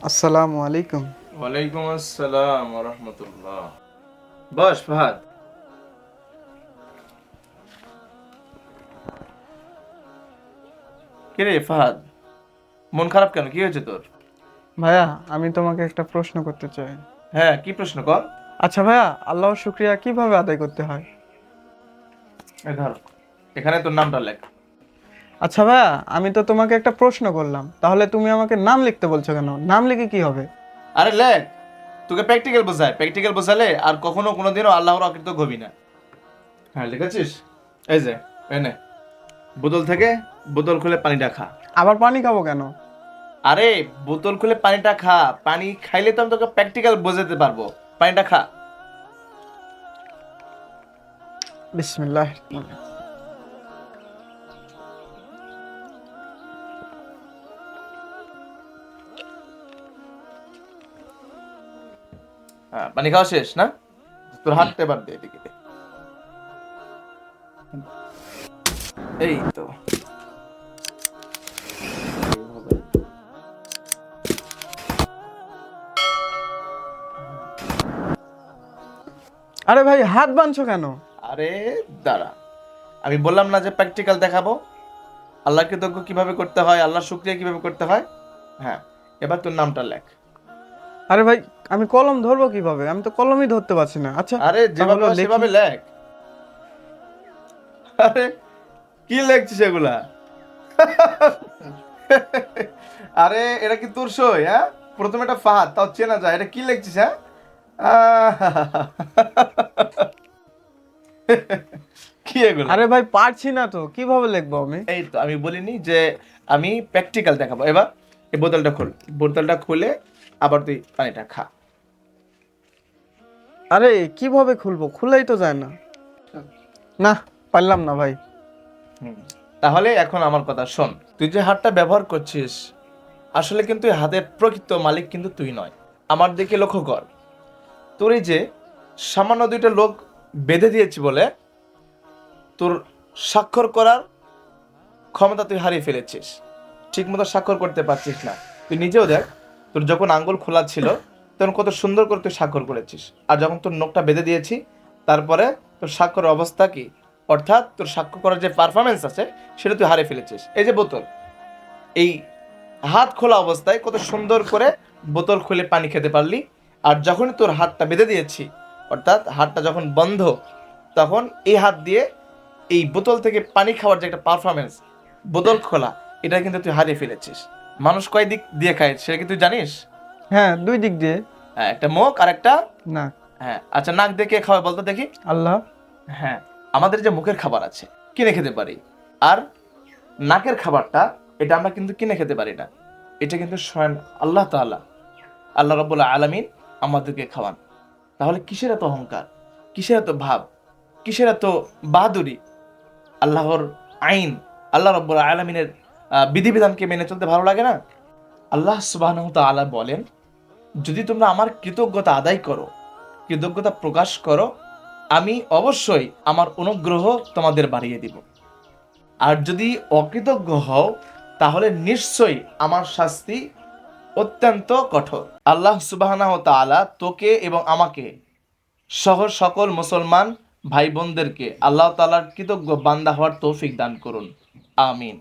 আসসালামু আলাইকুম। ওয়ালাইকুম আসসালাম ওয়া রাহমাতুল্লাহ। বস ফাহাদ। কে রে ফাহাদ, মন খারাপ কেন? কি হয়েছে তোর? ভাইয়া, আমি তোমাকে একটা প্রশ্ন করতে চাই। হ্যাঁ, কি প্রশ্ন কর। আচ্ছা ভাইয়া, আল্লাহর শুকরিয়া কিভাবে আদায় করতে হয়? এই ধর, এখানে তোর নামটা লেখ। আচ্ছা ভাইয়া, আমি তো তোমাকে একটা প্রশ্ন করলাম, তাহলে তুমি আমাকে নাম লিখতে বলছো কেন? নাম লিখে কি হবে? আরে লেখ, তোকে প্র্যাকটিক্যাল বোঝায়, প্র্যাকটিক্যাল বোঝালে আর কখনো কোনোদিনও আল্লাহর অকৃতজ্ঞ হবি না। হ্যাঁ লিখেছিস? এই যে, এনে বোতল থেকে বোতল খুলে পানিটা খা। আবার পানি খাবো কেন? আরে বোতল খুলে পানিটা খা, পানি খাইলে তো আমি তোকে প্র্যাকটিক্যাল বোঝাতে পারবো। পানিটা খা। বিসমিল্লাহ। হ্যাঁ, পানি খাওয়া শেষ না? তোর হাতটা এবার দে এদিকে দে। এই তো। আরে ভাই, হাত বাঁধছো কেন? আরে দাঁড়া, আমি বললাম না যে প্র্যাকটিক্যাল দেখাবো, আল্লাহ কৃতজ্ঞ কিভাবে করতে হয়, আল্লাহর শুকরিয়া কিভাবে করতে হয়। হ্যাঁ, এবার তোর নামটা লেখ। আরে ভাই, আমি কলম ধরবো কিভাবে? আমি তো কলমই ধরতে পারছি না। আচ্ছা, আরে যেভাবে তাহলে হয় দেখি। সেভাবে লেখ। আরে কি লেখছিস এগুলা? আরে এটা কি তোর সই? হ্যাঁ, প্রথমে একটা ফাহাদ, তাও চেনা যায়। এটা কি লিখছিস? হ্যাঁ, কি এগুলা? আরে ভাই, পারছি না তো, কিভাবে লিখবো আমি? এই তো আমি বলিনি যে আমি প্র্যাকটিক্যাল দেখাবো। এবার এই বোতলটা খোল, বোতলটা খুলে আবার তুই পানিটা খা। আরে কিভাবে খুলবো? খুলেই তো যায় না। না, পারলাম না ভাই। হুম, তাহলে এখন আমার কথা শোন। তুই যে হাতটা ব্যবহার করছিস, আসলে কিন্তু এই হাতের প্রকৃত মালিক কিন্তু তুই নয়। আমার দিকে লক্ষ্য কর। তোর এই যে সামান্য দুইটা লোক বেঁধে দিয়েছি বলে তোর স্বাক্ষর করার ক্ষমতা তুই হারিয়ে ফেলেছিস। ঠিক মতো স্বাক্ষর করতে পারছিস না। তুই নিজেও দেখ, তোর যখন আঙ্গুল খোলা ছিল তখন কত সুন্দর করে তুই স্বাক্ষর করেছিস, আর যখন তোর নখটা বেঁধে দিয়েছি তারপরে তোর স্বাক্ষরের অবস্থা কি? অর্থাৎ তোর স্বাক্ষর করার যে পারফরমেন্স আছে সেটা তুই হারিয়ে ফেলেছিস। এই যে বোতল, এই হাত খোলা অবস্থায় কত সুন্দর করে বোতল খুলে পানি খেতে পারলি, আর যখনই তোর হাতটা বেঁধে দিয়েছি, অর্থাৎ হাতটা যখন বন্ধ, তখন এই হাত দিয়ে এই বোতল থেকে পানি খাওয়ার যে একটা পারফরমেন্স, বোতল খোলা, এটা কিন্তু তুই হারিয়ে ফেলেছিস। মানুষ কয় দিক দিয়ে খায় সেটা কি তুই জানিস? হ্যাঁ, দুই দিক দিয়ে। হ্যাঁ, একটা মুখ আর একটা। না। হ্যাঁ, আচ্ছা নাক দিয়ে কে খাওয়ায় বলতো দেখি? আল্লাহ। হ্যাঁ, আমাদের যে মুখের খাবার আছে কিনে খেতে পারি, আর নাকের খাবারটা এটা আমরা কিন্তু কিনে খেতে পারি না। এটা কিন্তু স্বয়ং আল্লাহ তাআলা, আল্লাহ রাব্বুল আলামিন আমাদেরকে খাওয়ান। তাহলে কিসের এত অহংকার, কিসের এত ভাব, কিসের এত বাহাদুরি? আল্লাহর আইন, আল্লাহ রাব্বুল আলামিনের বিধিবিধানকে মেনে চলতে ভালো লাগে না? আল্লাহ সুবহানাহু ওয়া তাআলা বলেন, যদি তোমরা আমার কৃতজ্ঞতা আদায় করো, কৃতজ্ঞতা প্রকাশ করো, আমি অবশ্যই আমার অনুগ্রহ তোমাদের বাড়িয়ে দিব। আর যদি অকৃতজ্ঞ হও, তাহলে নিশ্চয়ই আমার শাস্তি অত্যন্ত কঠোর। আল্লাহ সুবহানাহু ওয়া তাআলা তোকে এবং আমাকে সহ সকল মুসলমান ভাই বোনদেরকে আল্লাহ তাআলার কৃতজ্ঞ বান্দা হওয়ার তৌফিক দান করুন। আমিন।